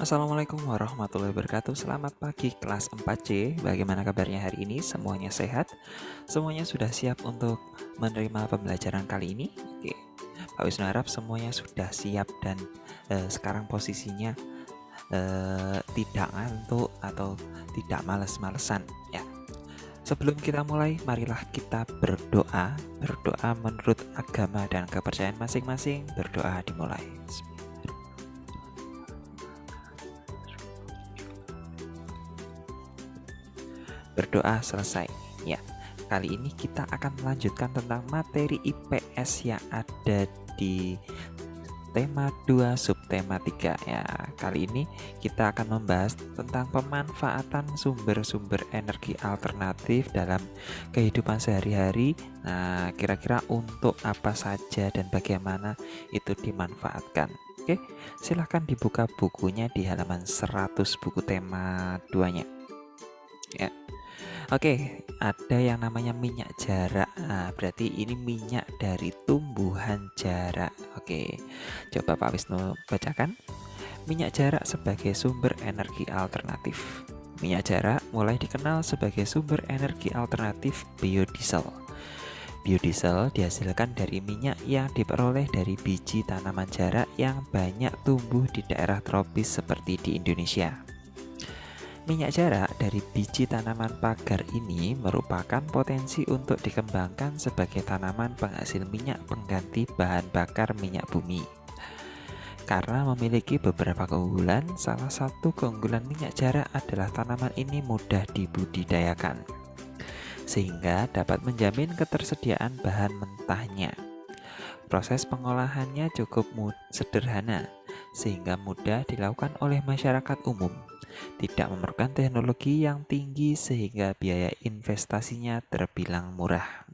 Assalamualaikum warahmatullahi wabarakatuh. Selamat pagi kelas 4C. Bagaimana kabarnya hari ini? Semuanya sehat? Semuanya sudah siap untuk menerima pembelajaran kali ini? Oke. Pak Wisnu harap semuanya sudah siap dan sekarang posisinya tidak ngantuk atau tidak males-malesan ya. Sebelum kita mulai, marilah kita berdoa. Berdoa menurut agama dan kepercayaan masing-masing. Berdoa dimulai. Berdoa selesai. Ya, kali ini kita akan melanjutkan tentang materi IPS yang ada di tema 2 subtema 3 ya. Kali ini kita akan membahas tentang pemanfaatan sumber-sumber energi alternatif dalam kehidupan sehari-hari. Nah, kira-kira untuk apa saja dan bagaimana itu dimanfaatkan. Oke, silahkan dibuka bukunya di halaman 100 buku tema 2-nya. Ya. Oke, ada yang namanya minyak jarak. Nah, berarti ini minyak dari tumbuhan jarak. Oke, coba Pak Wisnu bacakan. Minyak jarak sebagai sumber energi alternatif. Minyak jarak mulai dikenal sebagai sumber energi alternatif biodiesel. Biodiesel dihasilkan dari minyak yang diperoleh dari biji tanaman jarak yang banyak tumbuh di daerah tropis seperti di Indonesia. Minyak jarak dari biji tanaman pagar ini merupakan potensi untuk dikembangkan sebagai tanaman penghasil minyak pengganti bahan bakar minyak bumi. Karena memiliki beberapa keunggulan, salah satu keunggulan minyak jarak adalah tanaman ini mudah dibudidayakan, sehingga dapat menjamin ketersediaan bahan mentahnya. Proses pengolahannya cukup sederhana, sehingga mudah dilakukan oleh masyarakat umum. Tidak memerlukan teknologi yang tinggi sehingga biaya investasinya terbilang murah.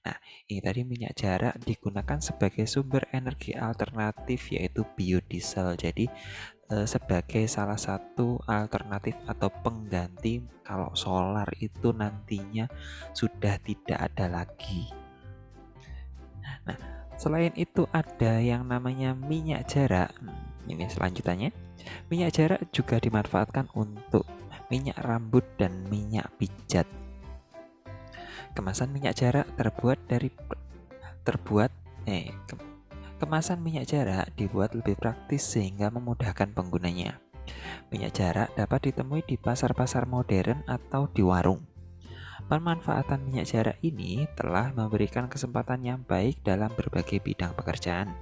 Nah, ini tadi minyak jarak digunakan sebagai sumber energi alternatif yaitu biodiesel. Jadi sebagai salah satu alternatif atau pengganti kalau solar itu nantinya sudah tidak ada lagi. Nah, selain itu ada yang namanya minyak jarak. Ini selanjutnya. Minyak jarak juga dimanfaatkan untuk minyak rambut dan minyak pijat. Kemasan minyak jarak kemasan minyak jarak dibuat lebih praktis sehingga memudahkan penggunanya. Minyak jarak dapat ditemui di pasar-pasar modern atau di warung. Pemanfaatan minyak jarak ini telah memberikan kesempatan yang baik dalam berbagai bidang pekerjaan.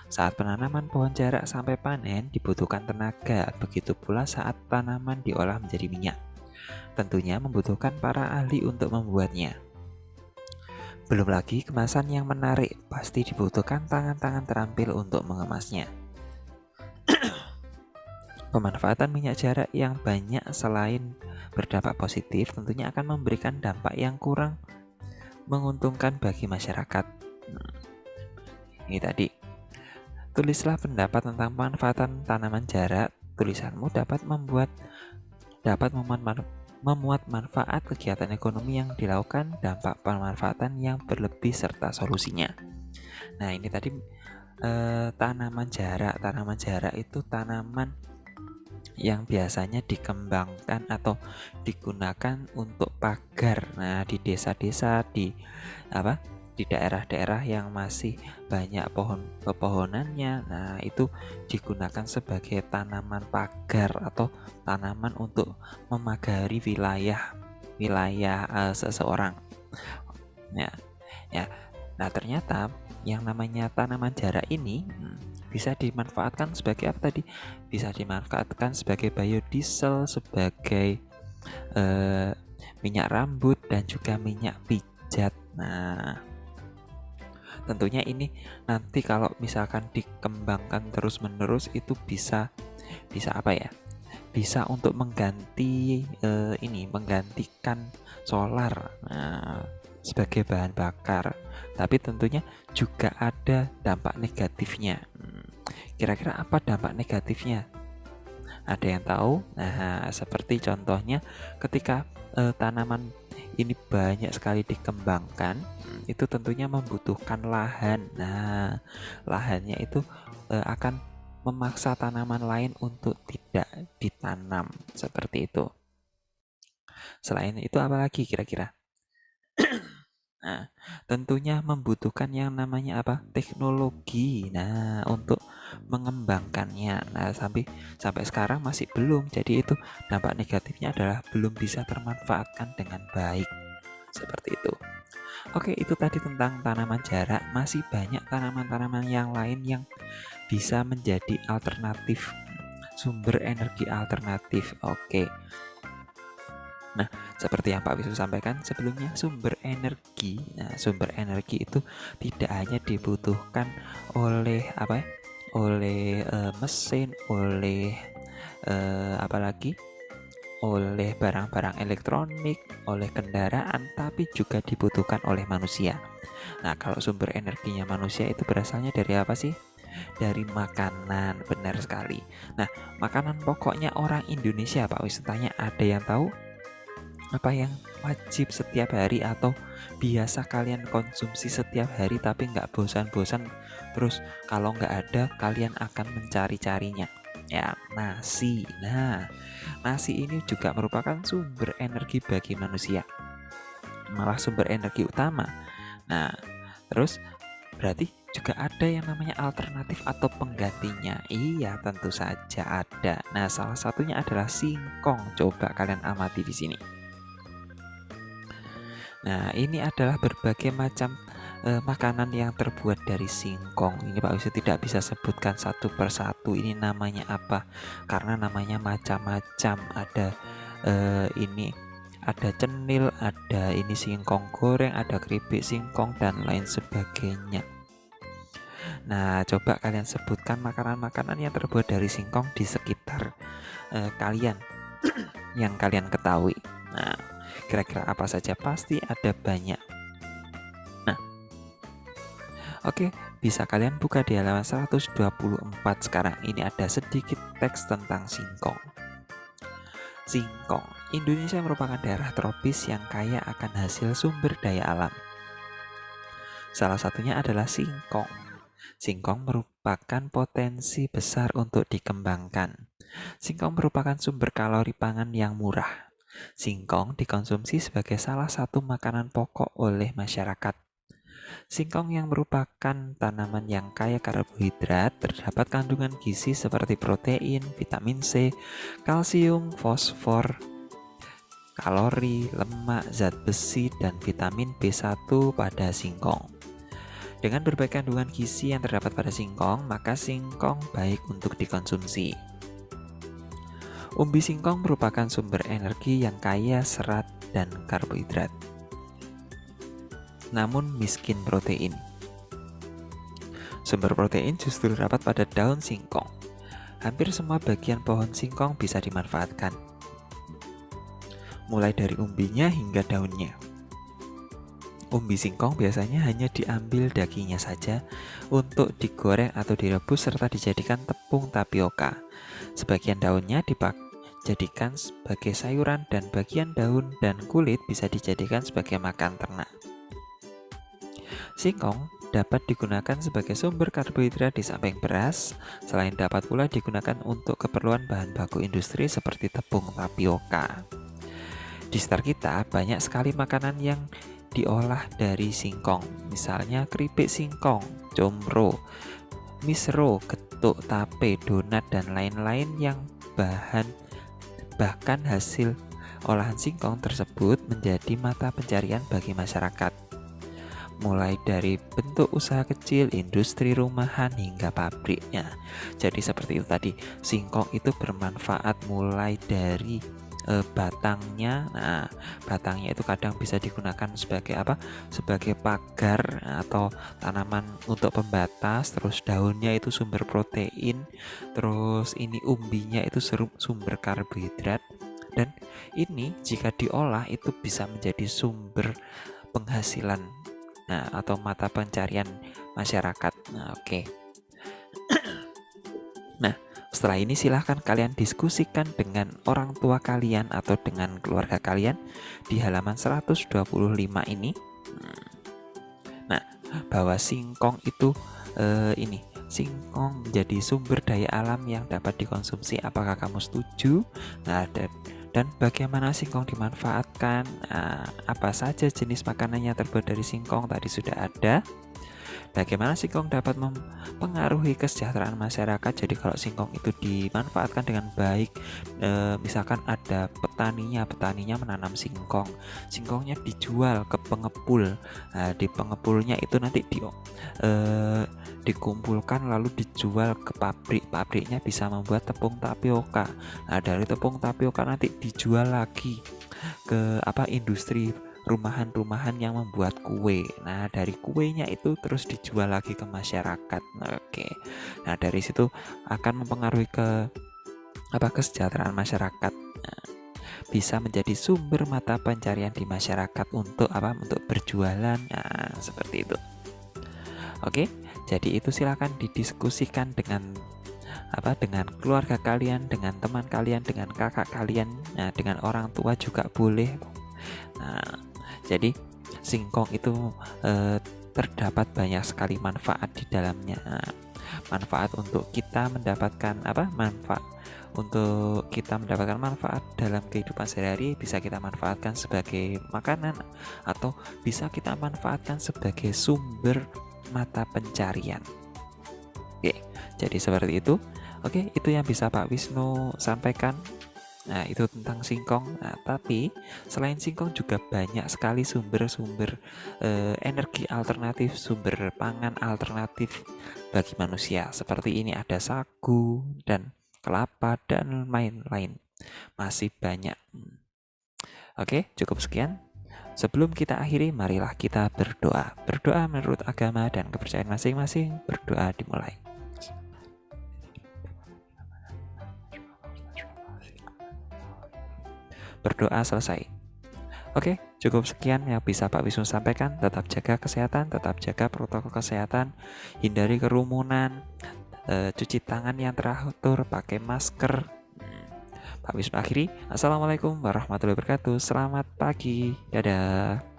Saat penanaman pohon jarak sampai panen dibutuhkan tenaga, begitu pula saat tanaman diolah menjadi minyak. Tentunya membutuhkan para ahli untuk membuatnya. Belum lagi kemasan yang menarik, pasti dibutuhkan tangan-tangan terampil untuk mengemasnya. Pemanfaatan minyak jarak yang banyak selain berdampak positif tentunya akan memberikan dampak yang kurang menguntungkan bagi masyarakat. Ini tadi. Tulislah pendapat tentang pemanfaatan tanaman jarak. Tulisanmu dapat memuat manfaat kegiatan ekonomi yang dilakukan, dampak pemanfaatan yang berlebih serta solusinya. Nah, ini tadi tanaman jarak. Tanaman jarak itu tanaman yang biasanya dikembangkan atau digunakan untuk pagar. Nah, di desa-desa di daerah-daerah yang masih banyak pepohonannya, nah itu digunakan sebagai tanaman pagar atau tanaman untuk memagari wilayah seseorang. Ya. Nah, ternyata yang namanya tanaman jarak ini bisa dimanfaatkan sebagai apa tadi? Bisa dimanfaatkan sebagai biodiesel, sebagai minyak rambut dan juga minyak pijat. Nah, tentunya ini nanti kalau misalkan dikembangkan terus-menerus itu bisa apa ya? Bisa untuk menggantikan solar sebagai bahan bakar. Tapi tentunya juga ada dampak negatifnya. Kira-kira apa dampak negatifnya? Ada yang tahu? Nah, seperti contohnya ketika tanaman ini banyak sekali dikembangkan, itu tentunya membutuhkan lahan. Nah, lahannya itu akan memaksa tanaman lain untuk tidak ditanam seperti itu. Selain itu apalagi kira-kira? Nah, tentunya membutuhkan yang namanya apa? Teknologi. Nah, untuk mengembangkannya. Nah, sampai sekarang masih belum. Jadi itu dampak negatifnya adalah belum bisa termanfaatkan dengan baik. Seperti itu. Oke, itu tadi tentang tanaman jarak. Masih banyak tanaman-tanaman yang lain yang bisa menjadi alternatif, sumber energi alternatif. Oke. Nah, seperti yang Pak Wisnu sampaikan sebelumnya, sumber energi. Nah, sumber energi itu tidak hanya dibutuhkan oleh apa ya? Oleh mesin, oleh apalagi oleh barang-barang elektronik, oleh kendaraan, tapi juga dibutuhkan oleh manusia. Nah, kalau sumber energinya manusia itu berasalnya dari apa sih? Dari makanan, benar sekali. Nah, makanan pokoknya orang Indonesia, Pak Wisnu tanya, ada yang tahu? Apa yang wajib setiap hari atau biasa kalian konsumsi setiap hari tapi nggak bosan-bosan, terus kalau nggak ada kalian akan mencari-carinya? Ya, nasi. Nah, nasi ini juga merupakan sumber energi bagi manusia, malah sumber energi utama. Nah, terus berarti juga ada yang namanya alternatif atau penggantinya. Iya, tentu saja ada. Nah, salah satunya adalah singkong. Coba kalian amati di sini. Nah, ini adalah berbagai macam makanan yang terbuat dari singkong. Ini Pak Wisnu tidak bisa sebutkan satu persatu ini namanya apa, karena namanya macam-macam. Ada ini, ada cenil, ada ini singkong goreng, ada keripik singkong dan lain sebagainya. Nah, coba kalian sebutkan makanan-makanan yang terbuat dari singkong di sekitar kalian yang kalian ketahui. Nah, kira-kira apa saja? Pasti ada banyak. Nah, oke, bisa kalian buka di halaman 124 sekarang. Ini ada sedikit teks tentang singkong. Singkong. Indonesia merupakan daerah tropis yang kaya akan hasil sumber daya alam. Salah satunya adalah singkong. Singkong merupakan potensi besar untuk dikembangkan. Singkong merupakan sumber kalori pangan yang murah. Singkong dikonsumsi sebagai salah satu makanan pokok oleh masyarakat. Singkong yang merupakan tanaman yang kaya karbohidrat, terdapat kandungan gizi seperti protein, vitamin C, kalsium, fosfor, kalori, lemak, zat besi, dan vitamin B1 pada singkong. Dengan berbagai kandungan gizi yang terdapat pada singkong, maka singkong baik untuk dikonsumsi. Umbi singkong merupakan sumber energi yang kaya serat dan karbohidrat, namun miskin protein. Sumber protein justru terdapat pada daun singkong. Hampir semua bagian pohon singkong bisa dimanfaatkan, mulai dari umbinya hingga daunnya. Umbi singkong biasanya hanya diambil dagingnya saja untuk digoreng atau direbus serta dijadikan tepung tapioka. Sebagian daunnya dijadikan sebagai sayuran dan bagian daun dan kulit bisa dijadikan sebagai makan ternak. Singkong dapat digunakan sebagai sumber karbohidrat di samping beras, selain dapat pula digunakan untuk keperluan bahan baku industri seperti tepung tapioka. Di sekitar kita banyak sekali makanan yang diolah dari singkong, misalnya keripik singkong, comro, misro, getuk, tape, donat, dan lain-lain yang bahkan hasil olahan singkong tersebut menjadi mata pencarian bagi masyarakat, mulai dari bentuk usaha kecil, industri rumahan, hingga pabriknya. Jadi seperti itu tadi, singkong itu bermanfaat mulai dari batangnya. Nah, batangnya itu kadang bisa digunakan sebagai apa? Sebagai pagar atau tanaman untuk pembatas. Terus daunnya itu sumber protein. Terus ini umbinya itu sumber karbohidrat. Dan ini jika diolah itu bisa menjadi sumber penghasilan, nah, atau mata pencarian masyarakat. Nah, oke. Nah, setelah ini silahkan kalian diskusikan dengan orang tua kalian atau dengan keluarga kalian di halaman 125 ini. Nah, bahwa singkong itu ini singkong menjadi sumber daya alam yang dapat dikonsumsi. Apakah kamu setuju? Nah, dan bagaimana singkong dimanfaatkan? Apa saja jenis makanan yang terbuat dari singkong tadi sudah ada. Bagaimana singkong dapat mempengaruhi kesejahteraan masyarakat? Jadi kalau singkong itu dimanfaatkan dengan baik, misalkan ada petaninya menanam singkong, singkongnya dijual ke pengepul. Nah, di pengepulnya itu nanti dikumpulkan lalu dijual ke pabriknya bisa membuat tepung tapioka. Nah, dari tepung tapioka nanti dijual lagi ke industri rumahan-rumahan yang membuat kue. Nah, dari kuenya itu terus dijual lagi ke masyarakat. Oke. Nah, dari situ akan mempengaruhi ke kesejahteraan masyarakat. Nah, bisa menjadi sumber mata pencarian di masyarakat untuk untuk berjualan. Nah, seperti itu. Oke. Jadi itu silakan didiskusikan dengan dengan keluarga kalian, dengan teman kalian, dengan kakak kalian, nah, dengan orang tua juga boleh. Nah, jadi singkong itu terdapat banyak sekali manfaat di dalamnya. Manfaat untuk kita mendapatkan manfaat dalam kehidupan sehari-hari, bisa kita manfaatkan sebagai makanan atau bisa kita manfaatkan sebagai sumber mata pencarian. Oke, jadi seperti itu. Oke, itu yang bisa Pak Wisnu sampaikan. Nah, itu tentang singkong. Nah, tapi selain singkong juga banyak sekali sumber-sumber energi alternatif, sumber pangan alternatif bagi manusia. Seperti ini ada sagu dan kelapa dan lain-lain. Masih banyak. Oke, cukup sekian. Sebelum kita akhiri, marilah kita berdoa. Berdoa menurut agama dan kepercayaan masing-masing. Berdoa dimulai. Berdoa selesai. Oke, cukup sekian yang bisa Pak Wisnu sampaikan. Tetap jaga kesehatan, tetap jaga protokol kesehatan, hindari kerumunan, cuci tangan yang teratur, pakai masker. Pak Wisnu akhiri. Assalamualaikum warahmatullahi wabarakatuh. Selamat pagi. Dadah.